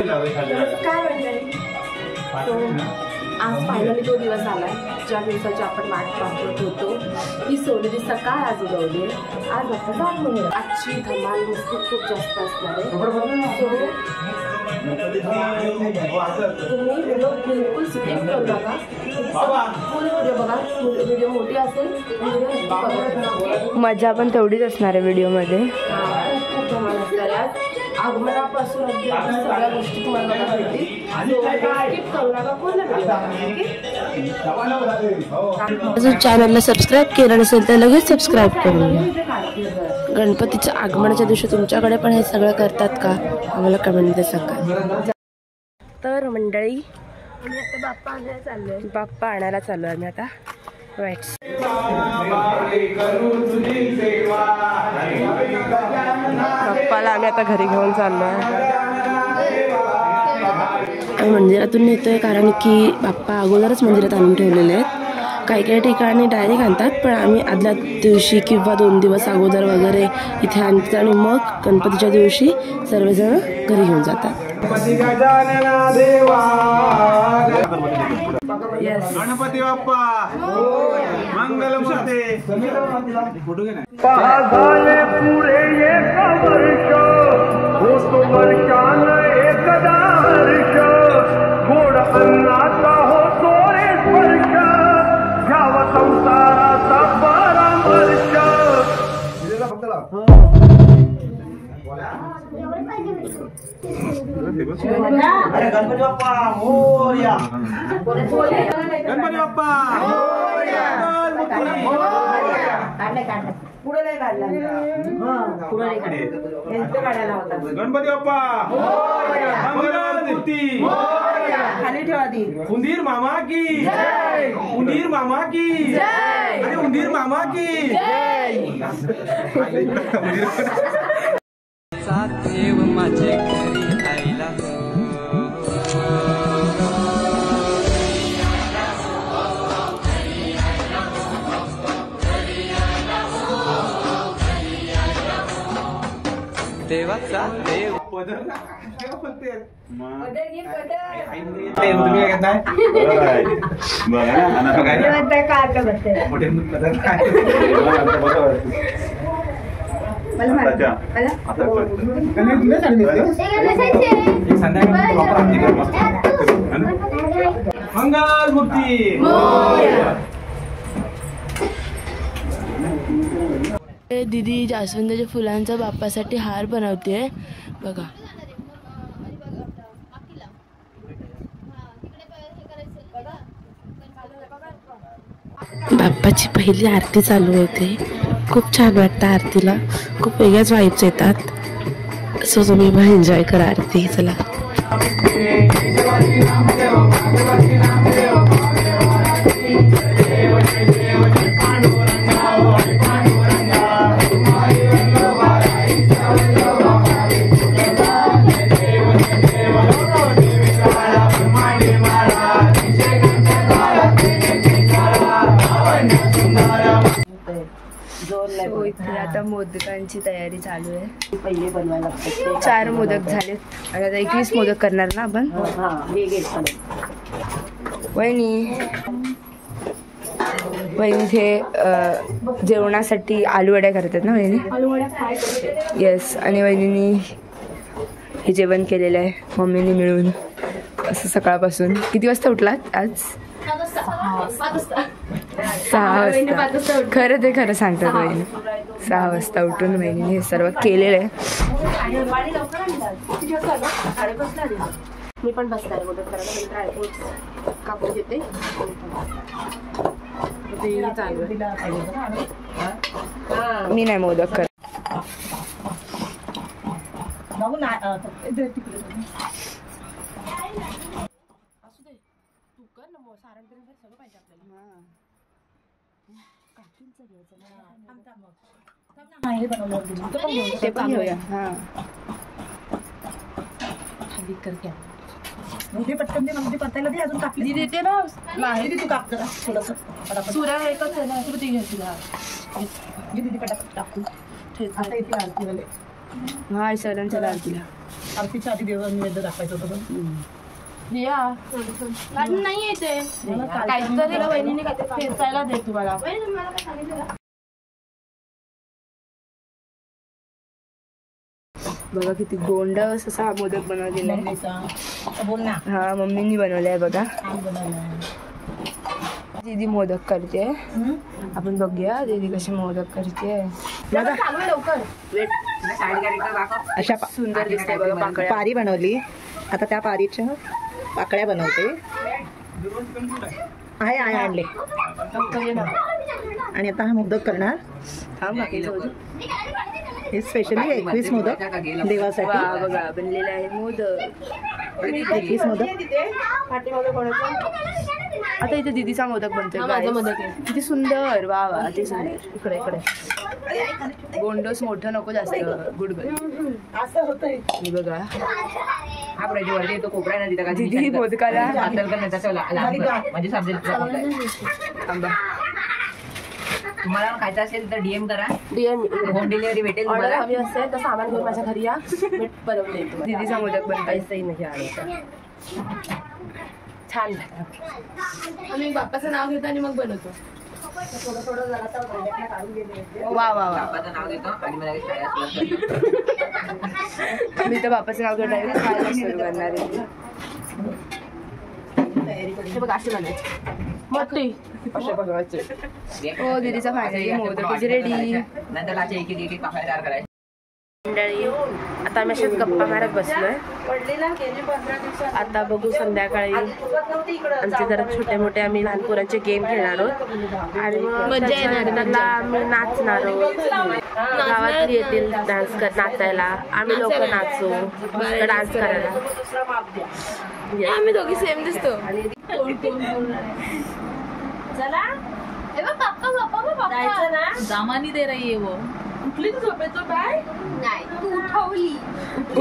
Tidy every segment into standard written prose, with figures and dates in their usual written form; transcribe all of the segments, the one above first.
नमस्कार मंडळी. आज फायनली तो दिवस आला ज्या दिवसाची आपण वाट पाहत होतो. ही सोनेरी सकाळ आज उगवली. आज बाप्पाचा आगमन. आजची धमाल मस्ती खूप जास्त असणार आहे. तुम्ही व्हिडिओ बिलकुल स्किप करू नका. फुल व्हिडिओ बघा. व्हिडिओ मोठी असेल व्हिडिओ मजा पण तेवढीच असणार आहे व्हिडिओमध्ये. खूप धमाल असणार आहे. आज आगमनापासून अगदी सगळ्या गोष्टी तुम्हाला बघायला भेटतील. अजून चॅनलला सबस्क्राईब केलं नसेल तर लगेच सबस्क्राईब करून घ्या. गणपतीच्या आगमनाच्या दिवशी तुमच्याकडे पण हे सगळं करतात का आम्हाला कमेंटमध्ये सांगा. तर मंडळी बाप्पा आणायला चालू आहे आम्ही आता. राईट बाप्पाला आम्ही आता घरी घेऊन चाललो आहे. आम्ही मंदिरातून नेतोय कारण की बाप्पा अगोदरच मंदिरात आणून ठेवलेले आहेत. काही काही ठिकाणी डायरेक्ट आणतात पण आम्ही आदल्या दिवशी किंवा 2 दिवस अगोदर वगैरे इथे आणतात आणि मग गणपतीच्या दिवशी सर्वजण घरी घेऊन जातात. गणपती बाप्पा मंगलम शते. पुरे एक वर्ष होतो वर्षान एकदा हर्ष. गोड अन्नाचा होतो रे स्पर्श. घ्यावा संसाराचा परामर्श. गणपती बाप्पा मोरया. गणपती बाप्पा पुढे नाही काढला. पुढे नाही काढायला होता. गणपती बाप्पा मंगलमूर्ती. खाली ठेवा ती. उंदीर मामा की जय. उंदीर मामा की जय. अरे उंदीर मामा की जय. देव माझे घरी आईला देवाचा देव पदर मंगल मूर्ती. दीदी जास्वंदाच्या फुलांचा बाप्पासाठी हार बनवते बघा. बाप्पाची पहिली आरती चालू होते. खूप छान वाटतं आरतीला. खूप वेगळ्याच वाईब्स येतात. सो तुम्ही पण एन्जॉय करा आरती. चला आता मोदकांची तयारी चालू आहे. पहिले बनवायला लागतात. 4 मोदक झालेत आणि आता 21 मोदक करणार ना आपण. वहिनी ते जेवणासाठी आलूवड्या करतात ना वहिनी. येस. आणि वहिनींनी हे जेवण केलेलं आहे मम्मीने मिळून असं सकाळपासून. किती वाजता उठलात आज? 6 वाजता. खरं ते खरं सांगतात वहिनी. 6 वाजता उठून वहिनीने हे सर्व केलेलं आहे. मी पण बसणार मदत करायला. ड्रायफ्रुट्स कापून घेते. मी नाही मोदक करत. ते पण घेऊया. हां पटकन दे. मग परतायला दे. अजून कापली देते ना. नाही दे तू काप जरा थोडंसं. सुऱ्या एकच आहे ना. तू ती घे तुला. दीदी पटापट टाकू. हां सरांच्या आरतीला आरतीच्या आधी देवाला निवेद्य दाखवायचं होतं पण नाही येते काहीतरी वहिनीने फिरसायला दे तुम्हाला. बघा किती गोंड असा मोदक बनवलेला आहे. बोल ना. हा मम्मीनी बनवलाय बघा. दीदी मोदक करते. आपण बघूया दीदी कशी मोदक करते. लवकर अशा सुंदर दिसते बघा पाकळ्या. पारी बनवली. आता त्या पारीच्या पाकळ्या बनवते. आहे आणले. आणि आता हा मोदक करणार. हे स्पेशली 21 मोदक देवासाठी. बघा बनलेला आहे मोदक. 21 मोदक. आता इथे दीदीचा मोदक बनतोय. माझा मोदक आहे. किती सुंदर. वा वा किती सुंदर. इकडे इकडे गोंडस मोठं नको जास्त. गुडगुड असं होतंय. हे बघा हा वरती तो कोपरा आहे ना दीदी मोदकाला म्हणजे समजेल. थांबा. तुम्हाला खायचं असेल तर DM करा. DM होम डिलिव्हरी भेटेल ऑर्डर तुम्हाला. हवी असेल तर सामान घेऊन माझ्या घरी या. मी बनवून देईन तुम्हाला. दीदीचा मोदक बनवायचाही नाही आणायचा. छान आम्ही बाप्पाचं नाव घेतो आणि मग बनवतो. वा वा वा. बाप्पाचं नाव घेतो आणि मला खायला मी तर बाप्पाचं नाव घेतो डायरेक्ट खायला सुरू करणार आहे. हे बघ अशी बनायची मोठी अशा बनवायचे. हो दीदीचा फायनली मोदक इज रेडी. नंतर असे एक एक पाकळ्या तयार करायचे. मंडळी आता आम्ही अशाच गप्पा मारत बसलोय. आता बघू संध्याकाळी आमचे जरा छोटे मोठे आम्ही लहान पोरांचे गेम खेळणार आहोत आणि मजा येणार. आम्ही नाचणार आहोत. गावात येतील डान्स नाचायला. आम्ही लोक नाचू डान्स करायला. आम्ही दोघी सेम दिसतो. चला जायचं ना. दामानी दे रही है वो. उठली तू झोपेतो काय? नाही तू उठवली.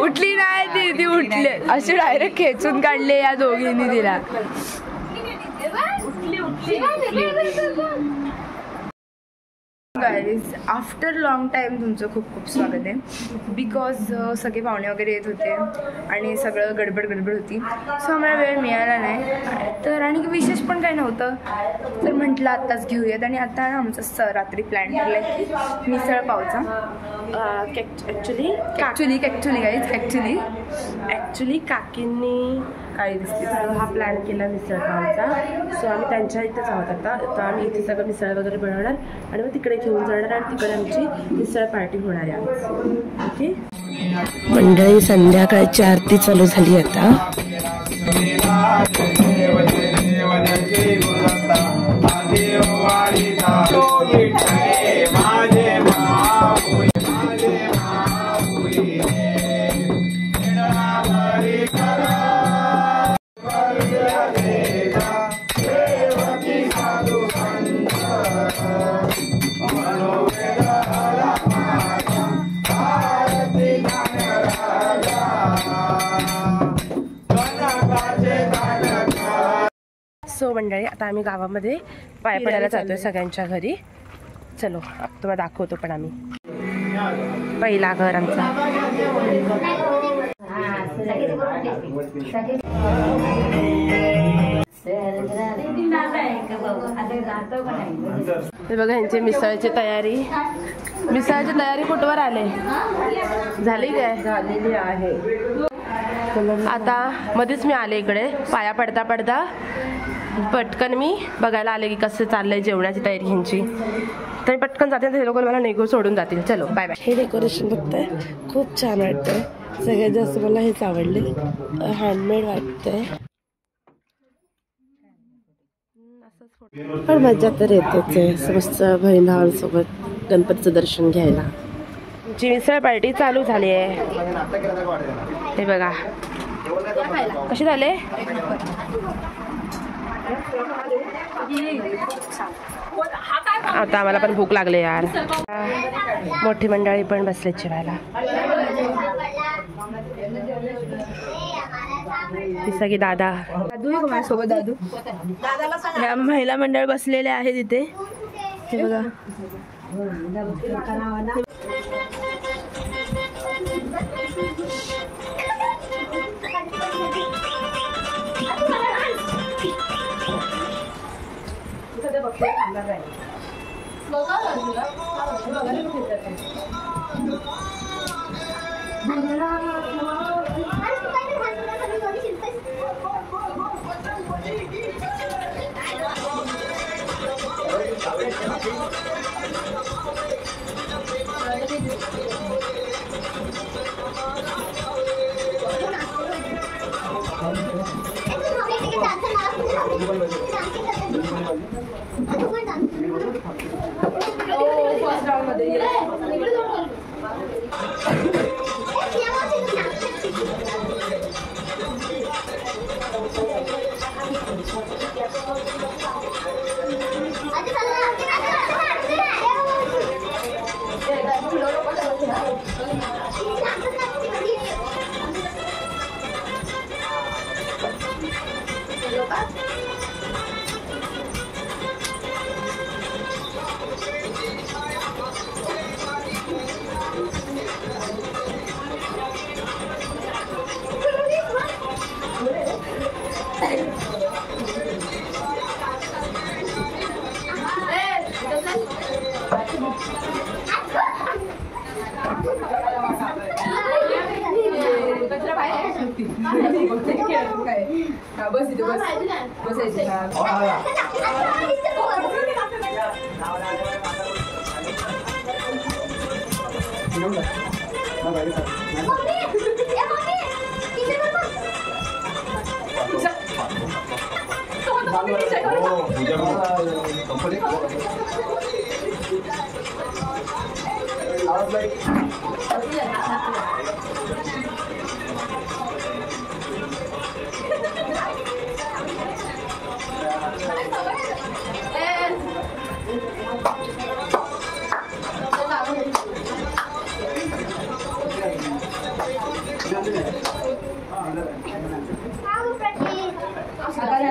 उठली नाही ती उठले असे डायरेक्ट खेचून काढले या दोघींनी तिला. गाईज आफ्टर लॉंग टाईम तुमचं खूप खूप स्वागत आहे. बिकॉज सगळे पाहुणे वगैरे येत होते आणि सगळं गडबड होती. सो आम्हाला वेळ मिळाला नाही. तर आणि विशेष पण काही नव्हतं. तर म्हटलं आत्ताच घेऊयात. आणि आता आमचं रात्री प्लॅन केलं आहे की मिसळ पावचा. ॲक्च्युली काकींनी काही दिसते हा प्लॅन केला मिसळ पावचा. सो आम्ही त्यांच्या इथेच आहोत आता. तर आम्ही इथे सगळं मिसळ वगैरे बनवणार आणि मग तिकडे घेऊन जाणार आणि तिकडे आमची मिसळ पार्टी होणार आहे. ओके मंडळी संध्याकाळची आरती चालू झाली आता. सो मंडळी आता आम्ही गावामध्ये पाय पडायला जातोय सगळ्यांच्या घरी. चलो तुम्हाला दाखवतो. पण आम्ही पहिला घर आमचा. हे बघा यांची मिसळची तयारी. मिसळची तयारी कुठवर आले झाली काय? झालेली आहे. आता मध्येच मी आले इकडे पाया पडता पडता पटकन मी बघायला आले की कसं चाललंय जेवणाची तयारी ह्यांची. तर पटकन जाते ते लोक मला नेगो सोडून जातील. चलो बाय बाय. हे डेकोरेशन बघताय खूप छान वाटतंय. सगळ्यात जास्त मला हेच आवडले. हँडमेड वाटतंय पण मजा तर येतेच. मस्त बहीण भावांसोबत गणपतीचं दर्शन घ्यायला. जी मिसळ पार्टी चालू झाली आहे. हे बघा कसे झाले. आता आम्हाला पण भूक लागले यार. मोठी मंडळी पण बसले जेवायला. सगळी दादा सोबत दादू ह्या महिला मंडळ बसलेले आहेत इथे. हे बघा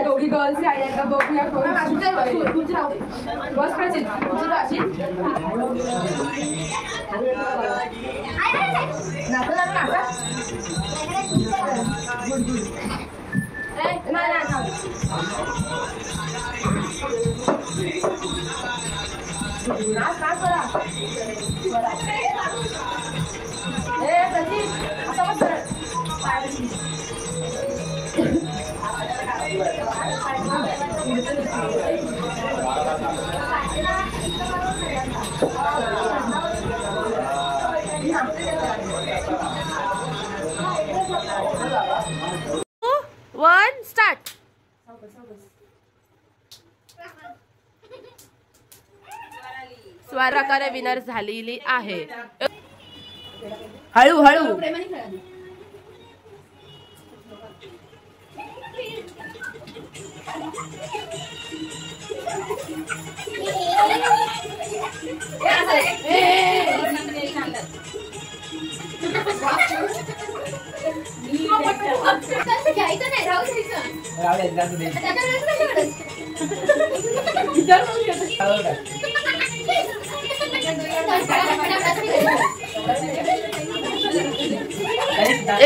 दोघी गर्ल्स आहेत का बघूया बस प्रचित वन स्टार्ट. स्वराकारे विनर झालेली आहे. हळू हळू.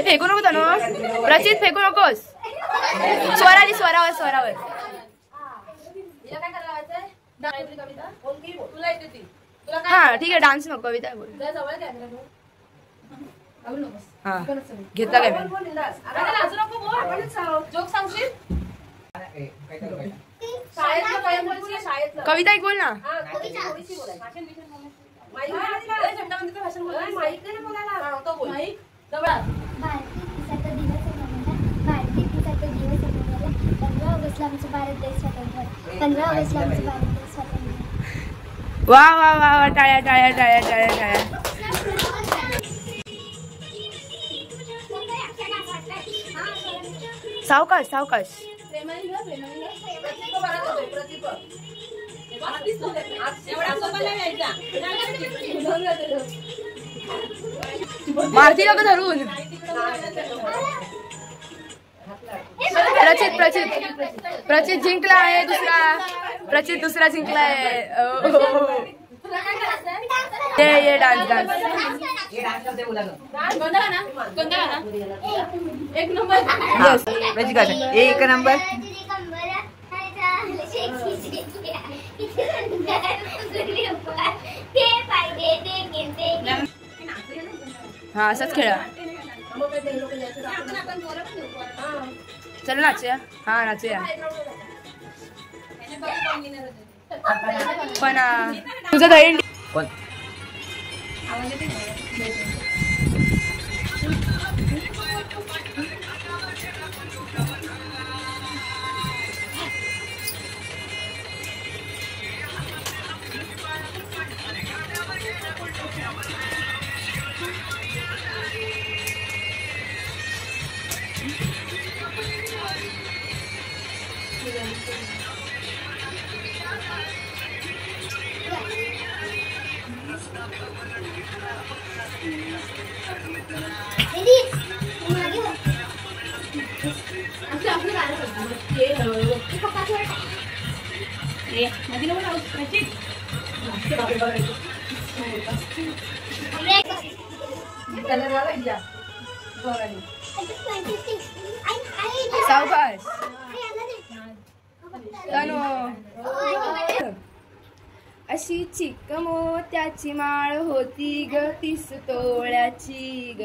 फेकू नको तनु. प्रचित फेकू नकोस. स्वराली स्वरावर स्वरावर. हा ठीक आहे. डान्स नको कविता बोल. हा घेतला काय कविता एक बोल ना. वा वा वा वा. टाळ्या टाळ्या टाळ्या टाळ्या टाळ्या. सावकाश सावकाश. मारती का धरून. प्रचित प्रचित प्रचित जिंकला आहे. प्रचित दुसरा जिंकला आहे. ये डान्स डान्स. एक नंबर. एक नंबर. हा असंच खेळा. चल नाचूया. हा नाचूया. पण तुझं दहीहंडी सावकाश. अशी चिक मोत्याची माळ होती ग 30 तोळ्याची ग.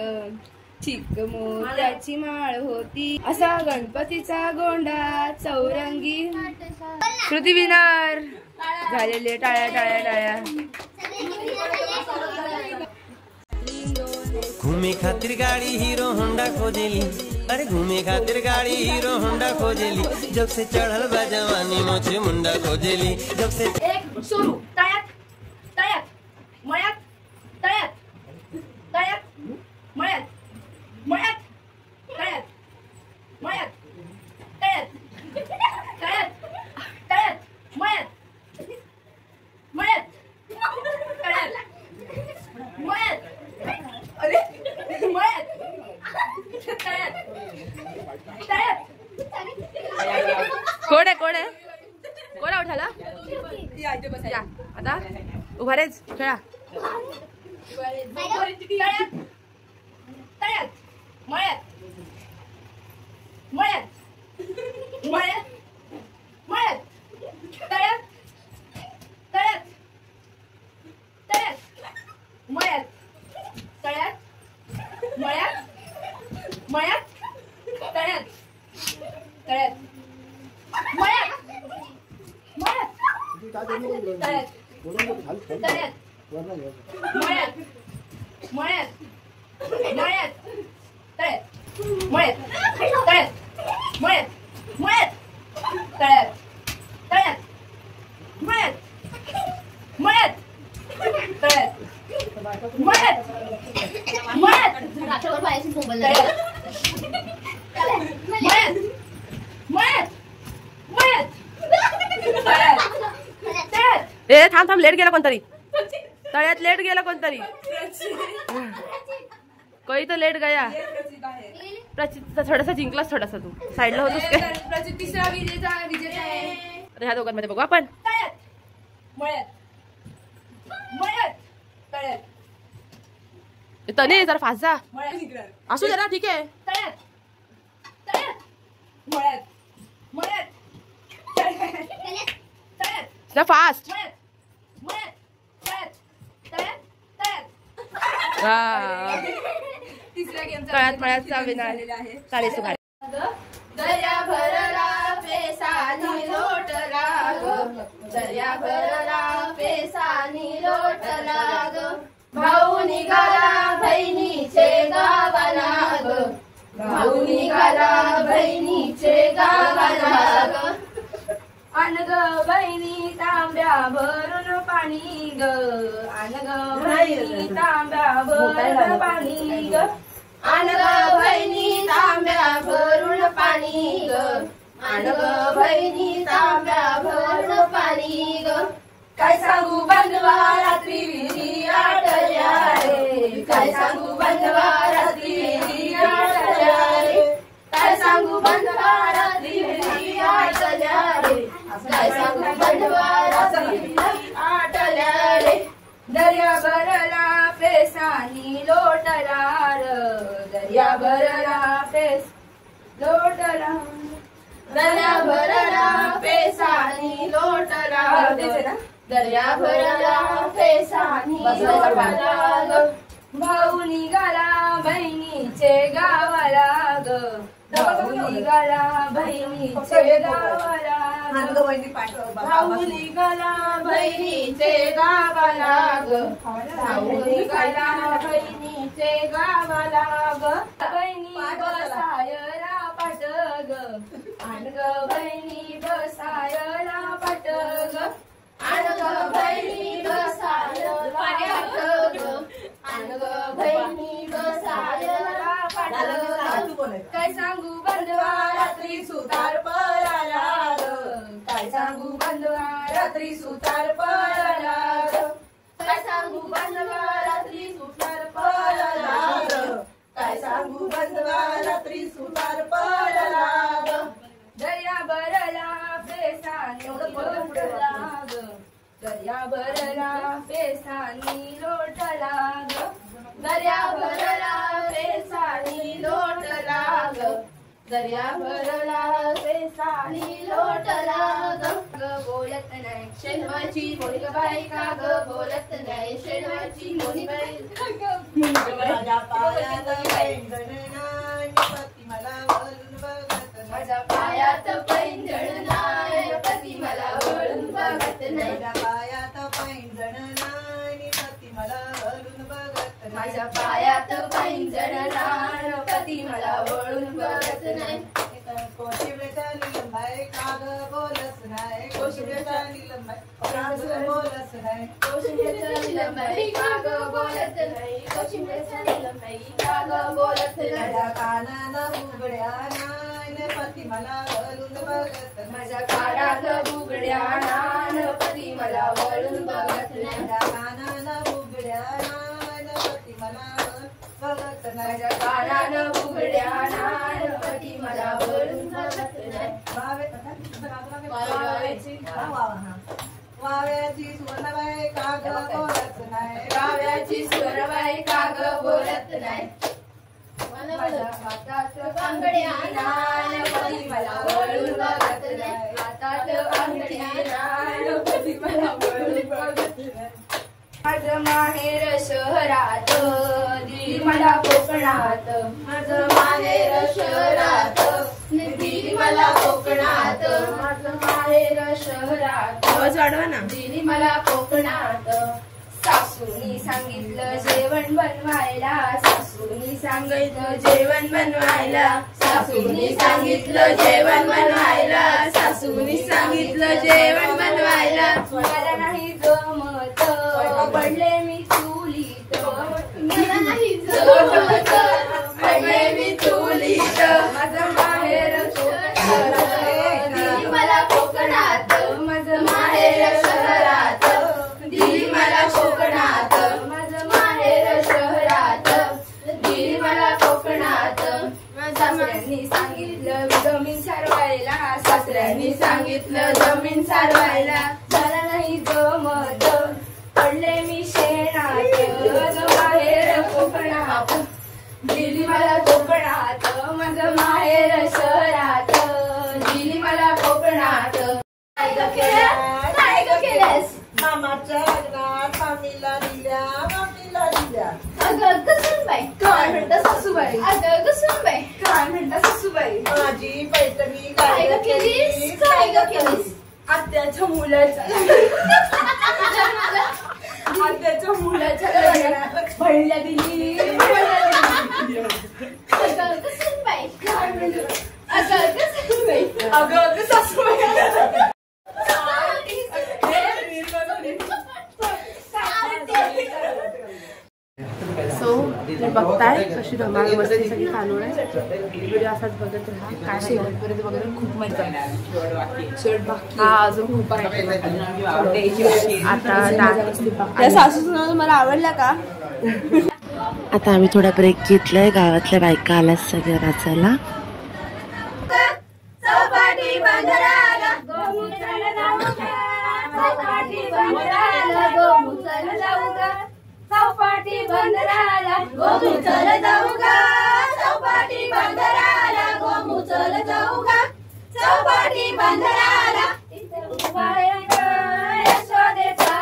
चिक मोत्याची माळ होती असा गणपतीचा गोंडा चौरंगी. श्रुती विनर झालेले. टाळ्या टाळ्या टाळ्या. घूमे खातिर गाड़ी हीरो होंडा खोजेली. अरे घूमे खातिर गाड़ी हीरो होंडा खोजेली. जब से चढ़ल बा जवानी मोछे मुंडा खोजेली. जब से एक सुरू. तळ्यात तळ्यात मळ्यात तळ्यात तळ्यात मळ्यात मळ्यात तळ्यात मळ्यात तळ्यात तळ्यात तळ्यात मळ्यात मळ्यात तळ्यात मळ्यात. अरे मळ्यात तळ्यात तळ्यात. कोण आहे कोण आहे कोण आउट झाला. या आता उभा रेच खेळा. तळ्यात तळ्यात मळ्यात मळ्यात मळ्यात मळ्यात तळ्यात तळ्यात तळ्यात मळ्यात तळ्यात मळ्यात मळ्यात तळ्यात तळ्यात मळ्यात मळ्यात तळ्यात तळ्यात मळ्यात मळ्यात मळ्यात तळ्यात मळ्यात तळ्यात मळ्यात मळ्यात तळ्यात तळ्यात मळ्यात मळ्यात तळ्यात मळ्यात मळ्यात ए थांब थांब. लेट गेला कोणतरी. तळ्यात लेट गेला कोणतरी. कोई तो लेट गया. थोडासा जिंकलास. थोडासा तू साईडला होतोस काय. तिसरा विजेता आहे. ह्या दोघांमध्ये बघू आपण. तळ्यात मळ्यात मळ्यात तळ्यात. तने जरा फास्ट जा. असू दे ना. ठीक आहे. तळ्यात तळ्यात मळ्यात मळ्यात तळ्यात फास्ट. तिसऱ्या गेम तळ्यात मळ्यातचा विनर चाळीस उभा. दर्या भरला पेसानी लोटला ग. दर्या भरला पेसानी लोटला ग. भाऊ निघाला बहिणीचे गावाला ग. भाऊ निघाला बहिणीचे गावाला ग. आन ग बहिणी तांब्या भरून पाणी ग. आन ग बहिणी तांब्या भरून पाणी ग. आन ग बहिणी तांब्या भरून पाणी ग. आन ग बहिणी तांब्या भरून पाणी ग. काय सांगू बंधवा रात्री विधी आटल्या रे. काय सांगू बंधवा रात्री विधी आटल्या रे. काय सांगू बंधवा रात्री विधी आटल्या रे. काय सांगू बंधवा रात्री आटल्या रे. दर्या भरला पेसानी लोटला र. दर्या भरला पेस लोटला. दर्या भरला पेसानी लोटला. दर्या भरला फेसानी लोटाला ग भाऊ निघाला बहिणीचे गावाला ग भाऊ निघाला बहिणीचे गावाला भाऊ निघाला बहिणीचे गावाला ग भाऊ निघाला बहिणीचे गावाला ग बहिणी बसायला पाट ग आण ग बहिणी बसायला पाट ग आण ग बहिणी बसायला पाट ग आण ग बहिणी बसायला पाट ग काय सांगू बंधवा रात्री सुतार पळाला ग काय सांगू बंधवा रात्री सुतार पळाला ग काय सांगू बंधवा रात्री सुतार पळाला ग काय सांगू बंधवा रात्री सुतार पळाला ग दर्या भरला फेसानी लोटला ग दर्या भरला फेसानी लोटला ग दर्या भरला फेसानी लोटला ग दर्या भरला फेसानी लोटला ग बोलत नाही शेणवाची मोनी बाई का ग बोलत नाही शेणवाची मोनी बाई माझ्या पायात पैंजण नाही पती मला वळून बघत माझ्या पायात पैंजण नाही पती मला वळून बघत नाही माझ्या पायात पैंजण नाही पती मला वळून बघत माझ्या पायात पैंजण नाही पती मला वळून बघत नाही कोशिंबीरच्या निलंबाई काग बोलत नाही कोशिंबीरच्या निलंबाई काग बोलत नाही कोशिंबीरच्या निलंबाई काग बोलत नाही कोशिंबीरच्या निलंबाई काग बोलत नाही माझ्या कानानं बुगड्या नान पती मला वळून बघत माझ्या कानात बुगड्या नान पती मला वळून बघत नाही माझ्या कानानं बुगड्या नान पती मला बघत नाही माझ्या कानानं बुगड्या नान पती मला वळून बघत नाही वाव्याची सुवर्णबाई काग बोलत नाही वाव्याची सुवर्णबाई काग बोलत नाही माझ्या हातात बांगड्या नान पती मला वळून बघत नाही हातात बांगड्या नान पती मला वळून बघत नाही माझं माहेर शहरात दिली मला कोकणात माझं माहेर शहरात दिली मला कोकणात माझं माहेर शहरात आवाज वाढवा ना दिली मला कोकणात सासूनी सांगितलं जेवण बनवायला सासूनी सांगितलं जेवण बनवायला सासूनी सांगितलं जेवण बनवायला सासूनी सांगितलं जेवण बनवायला मला नाही जमत पडले मी चुलीत मला नाही जमत पडले मी चुलीत माझं माहेर दिली मला कोकणात माझं माहेर शहरात दिली मला कोकणात माझं माहेर शहरात दिली मला कोकणात सासऱ्यांनी सांगितलं जमीन सारवायला सासऱ्यांनी सांगितलं जमीन सारवायला मला नाही जमत पडले मी शेणात माहेर कोकणात दिली मला कोकणात माझं माहेर शहरात दिली मला कोकणात काय ग केलंस मामाच्या लग्नात मामीला दिल्या अगं कसुनबाई काय म्हणता सासूबाई अगं कसुनबाई काय म्हणता सासूबाई माझी पैठणी काय ग केलीस काय ग केलीस आत्याच्या मुलाच्या आत्याच्या मुलाच्या लग्नात भरल्या दिली अगं कसुनबाई काय म्हणता अगं कसुनबाई अगं सासूबाई सो बघताय कशी धमाल मस्ती सगळी चालू आहे. व्हिडिओ असाच बघत राहा. काय शेवटपर्यंत बघायला खूप मजा हा अजून खूप आता सासूचं मला आवडला का. आता आम्ही थोडा ब्रेक घेतलाय. गावातल्या बायका आल्यात सगळ्या नाचायला. चौपाटी बंदराला गोमुचाला जाऊ का चौपाटी बंदराला गोमुचाला जाऊ का चौपाटी बंदराला गोमुचाला जाऊ का चौपाटी बंदराला गोमुचाला जाऊ का चौपाटी बंदराला यशोदेचा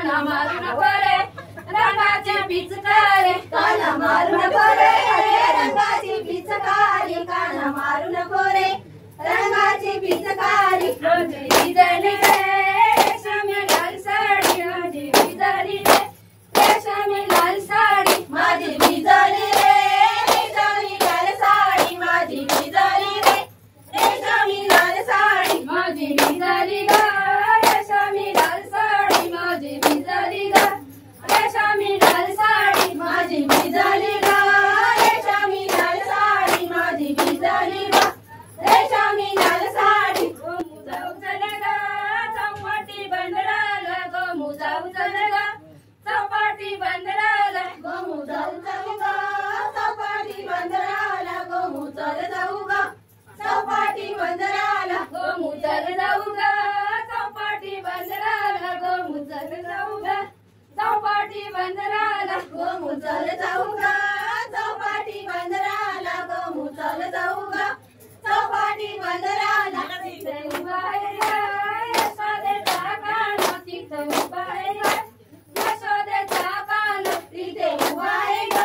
काना मारू नको रे रंगाची पिचकारी काना मारू नको रे रंगाची पिचकारी काना मारू नको रे रंगाची पिचकारी माझी भिजली रे रेशमी लाल साडी माझी भिजली रे रेशमी लाल साडी माझी भिजली रे रेशमी लाल साडी माझी भिजली रे रेशमी लाल साडी माझी भिजली ग रेशमी लाल साडी माझी भिजली ग रेशमी लाल साडी माझी भिजली ग रेशमी लाल साडी माझी भिजली ग रेशमी लाल साडी गोमुजा उचल ग चौपाटी बंदराला गोमुजा उचल ग चौपाटी बंदराला गोमुजा उचल ग चौपाटी बंदराला गोमुचल जाऊ ग चौपाटी बंदराला गोमुचल जाऊ ग चौपाटी बंदराला गोमुचल जाऊ ग चौपाटी बंदराला गोमुचल जाऊ ग चौपाटी बंदराला गोमुचल जाऊ ग चौपाटी बंदराला तिथे उभा आहे ग यशोदेचा काना तिथे उभा आहे ग यशोदेचा काना तिथे उभा आहे ग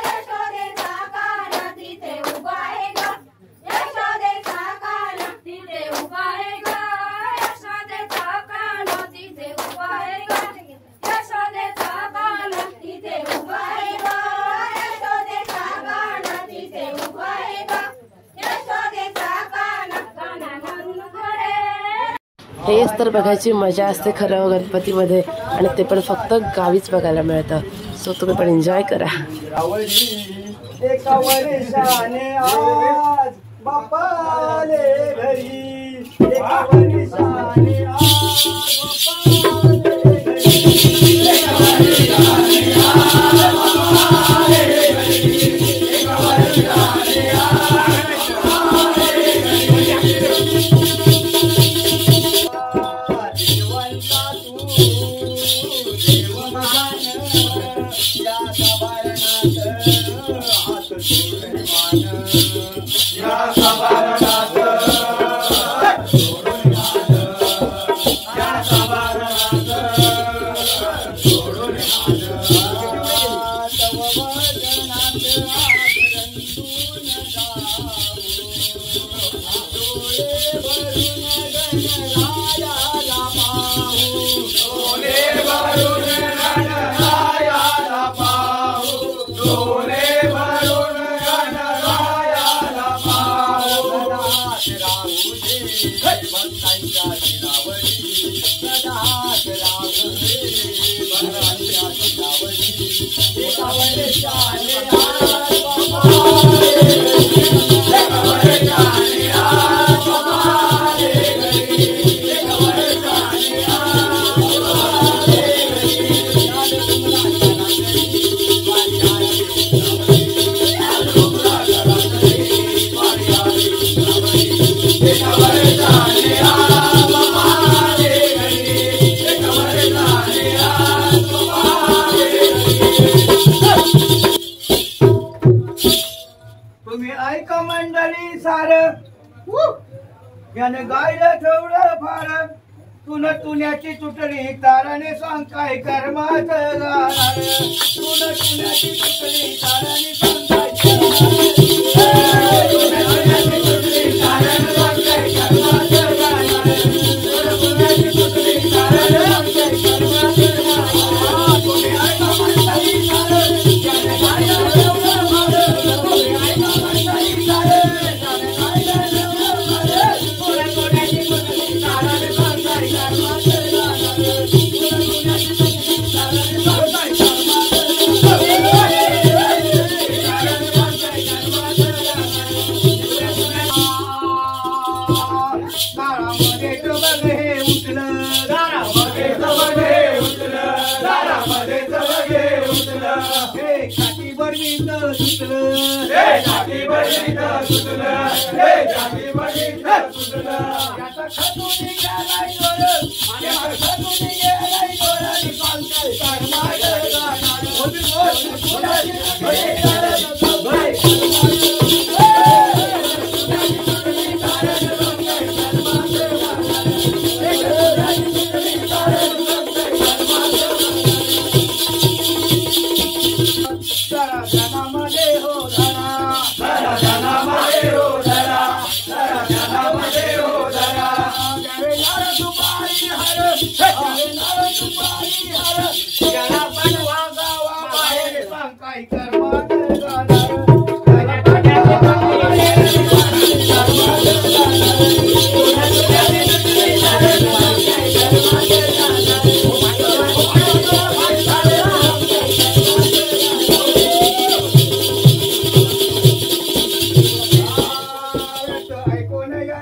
यशोदेचा काना तिथे उभा आहे ग यशोदेचा काना तिथे उभा आहे ग यशोदेचा काना तिथे उभा आहे ग यशोदेचा काना तिथे उभा आहे ग यशोदेचा काना तिथे उभा आहे ग यशोदेचा काना काना मारू नको रे हेच तर बघायची मजा असते खरं गणपतीमध्ये आणि ते पण फक्त गावीच बघायला मिळतं. सो तुम्ही पण एन्जॉय करा. एका वर्षाने आज बापाले घरी एका वर्षाने आज याने गायला ठेवलं फार तुन तुण्याची तुटली ताराने सांग काय कर्माच गाणार तुन तुण्याची तुटली ताराने सांग काय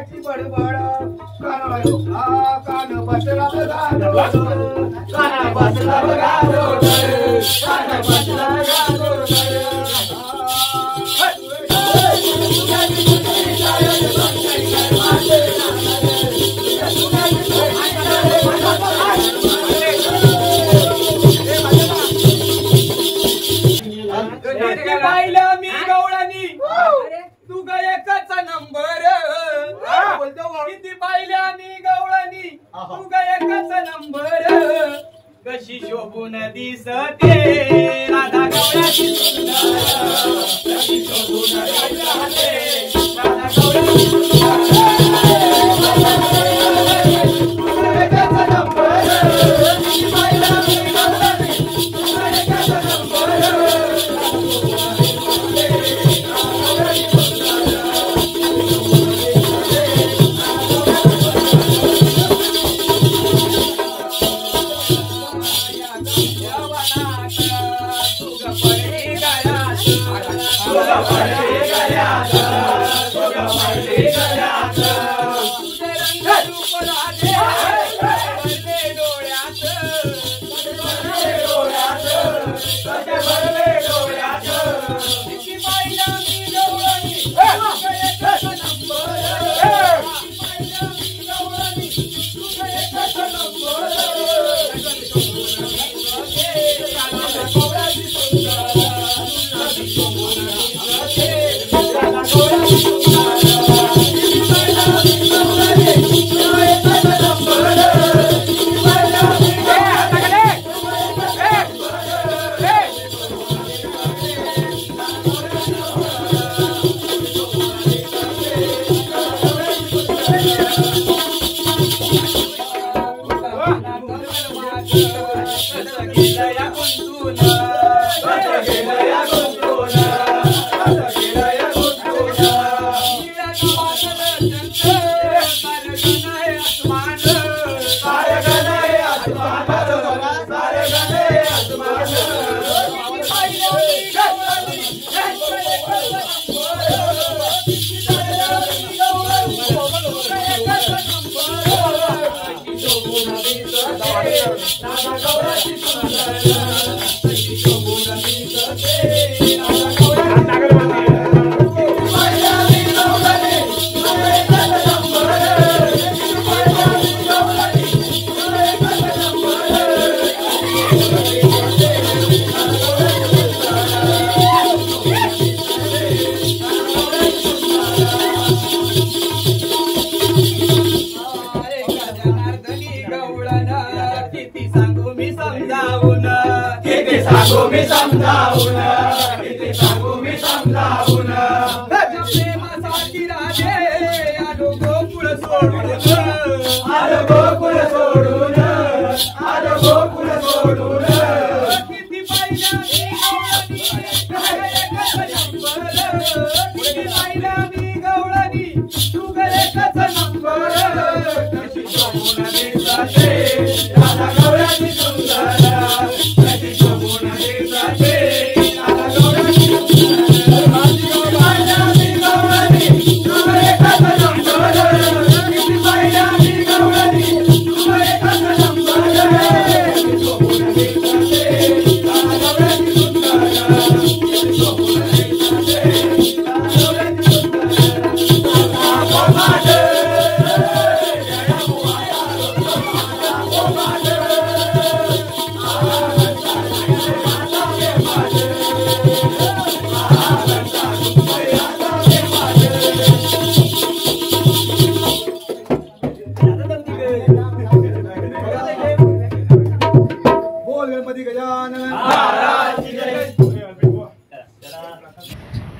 गवळ्याची बडबड कान बसला बघा कान बसला बघा कान बसला पाहिलं मी गवळणी तू ग एकच नंबर किती पाहिल्या मी गवळणी तू ग एकच नंबर कशी शोभून दिसते राधा गवळ्याची सुंदर कशी शोभून दिसते राधा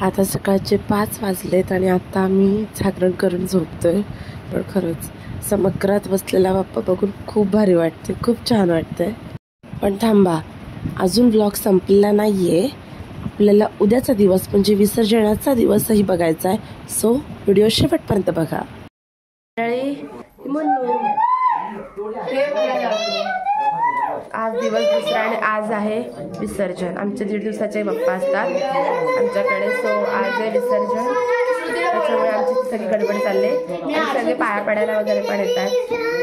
आता सकाळचे 5 वाजलेत आणि आता आम्ही जागरण करून झोपतोय. पण खरंच समुद्रात बसलेला बाप्पा बघून खूप भारी वाटते, खूप छान वाटतंय. पण थांबा, अजून ब्लॉग संपलेला नाहीये. आपल्याला उद्याचा दिवस म्हणजे विसर्जनाचा दिवसही बघायचा आहे. सो व्हिडिओ शेवटपर्यंत बघा. आज दिवस दुसरा आणि आज आहे विसर्जन. आमचे 1.5 दिवसाचे बाप्पा असतात आमच्याकडे. सो आज आहे विसर्जन. त्याच्यामुळे आमची सगळी गडबड चालली आणि सगळे पाया पडायला वगैरे पण येतात.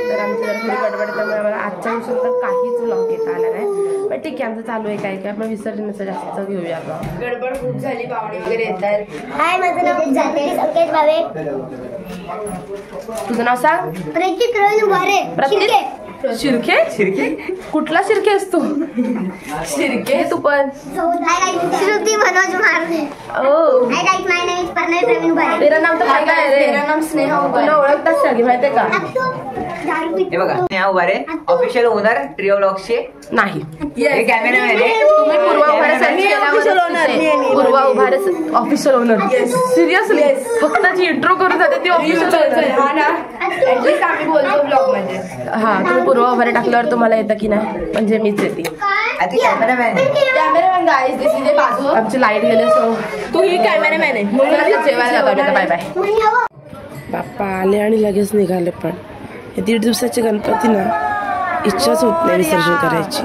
तर आमची जरा थोडी गडबड त्यामुळे आम्हाला आजच्या दिवशी तर काहीच व्लॉग घेता आला नाही. पण ठीक आहे, आमचं चालू आहे काय काय आपण विसर्जनाचं जास्त घेऊया. गडबड खूप झाली, पाहुणे वगैरे येतात. हाय, माझं नाव संकेत भावे. तुझं नाव सांग. प्रतीक रवींद्र भारे. शिर्के. शिर्के कुठला शिर्के असतो? शिर्के तू पण. Shruti Manoj Marne. Oh hi guys, my name is Pranay Praveen Bhare. तेरा नाम तर काय काय रे? मेरा नाम स्नेहा उबारे. तुला ओळखतात सगळी माहितीये का? हे बघा, स्नेहा उबारे ऑफिशियल ओनर ट्रिओ व्लॉग्सचे. नाही, हे कॅमेरामॅन आहे. तुम्ही पूर्वा उभारे पूर्वा उभारे ऑफिशियल ओनर. सिरियसली फक्त जी इंट्रो करून जाते ती ऑफिशियल ओनर. हा ना, ऍटलीस्ट आम्ही बोलतो ब्लॉग मध्ये. हा, तुम्ही पूर्वा उभारे टाकल्यावर तुम्हाला येतं की नाही? म्हणजे मीच येते. कॅमेरामॅन गाईज, दिस इज बाजू. आमची लाईट गेले सो तू ही कॅमेरामॅन आहे. जेवायला जातो. Bye bye. बाप्पा आले आणि लगेच निघाले. पण हे 1.5 दिवसाचे गणपती ना, इच्छाच होत नाही विसर्जन करायची.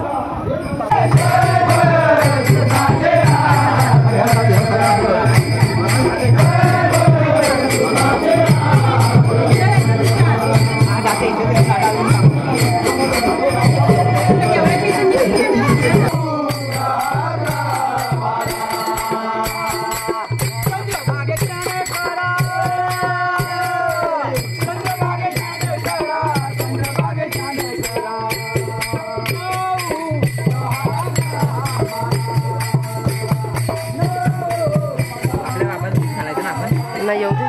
नाही येऊ दे.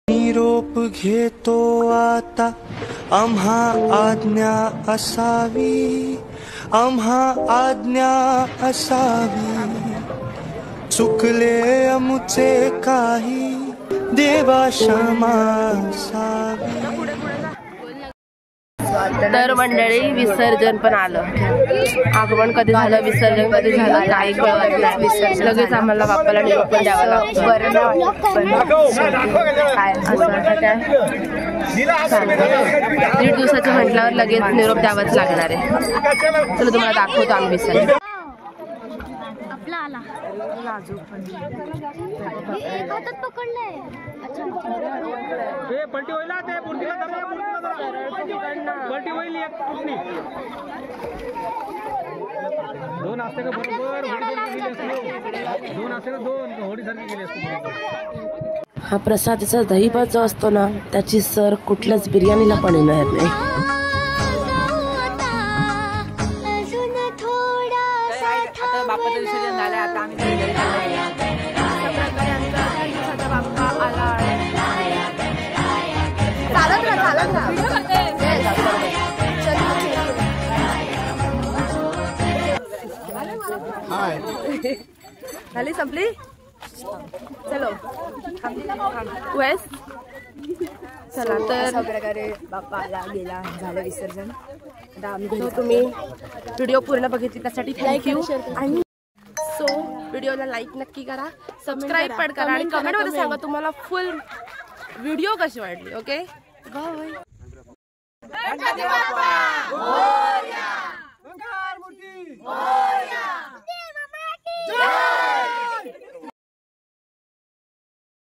निरोप घेतो आता, आम्हा आज्ञा असावी, आम्हा आज्ञा असावी. चुकले अमुचे काही, देवा क्षमा असावी. तर मंडळी विसर्जन पण आलं. आगमन कधी झालं, विसर्जन कधी झालं काही कळत नाही. लगेच आम्हाला बाप्पाला निरोप पण द्यावा लागतो. काय असं आता काय 1.5 दिवसाचं म्हटल्यावर लगेच निरोप द्यावाच लागणार आहे. चला तुम्हाला दाखवतो आम्ही विसर्जन. आपला आला हातात पकडलंय. पलटी होईल ते मूर्तीला पलटी होईल. एक कुठली 2 असते का बरोबर? 2 असते का 2 होडीसारखी गेली असते. हा प्रसादाचा दहीभात जो असतो ना, त्याची सर कुठल्याच बिर्याणीला पण येणार नाही. बाप्पाचं विसर्जन झालं. आता आम्ही बाप्पा आला. चालत ना झाली संपली. चलो वेस. चला तर प्रकारे बाप्पा आला गेला, झालं विसर्जन. तुम्ही व्हिडिओ पूर्ण बघितली त्यासाठी थँक्यू. आणि सो व्हिडिओला लाईक नक्की करा, सबस्क्राईब पण करा आणि कमेंट मध्ये सांगा तुम्हाला फुल व्हिडिओ कशी वाटली. Okay, bye.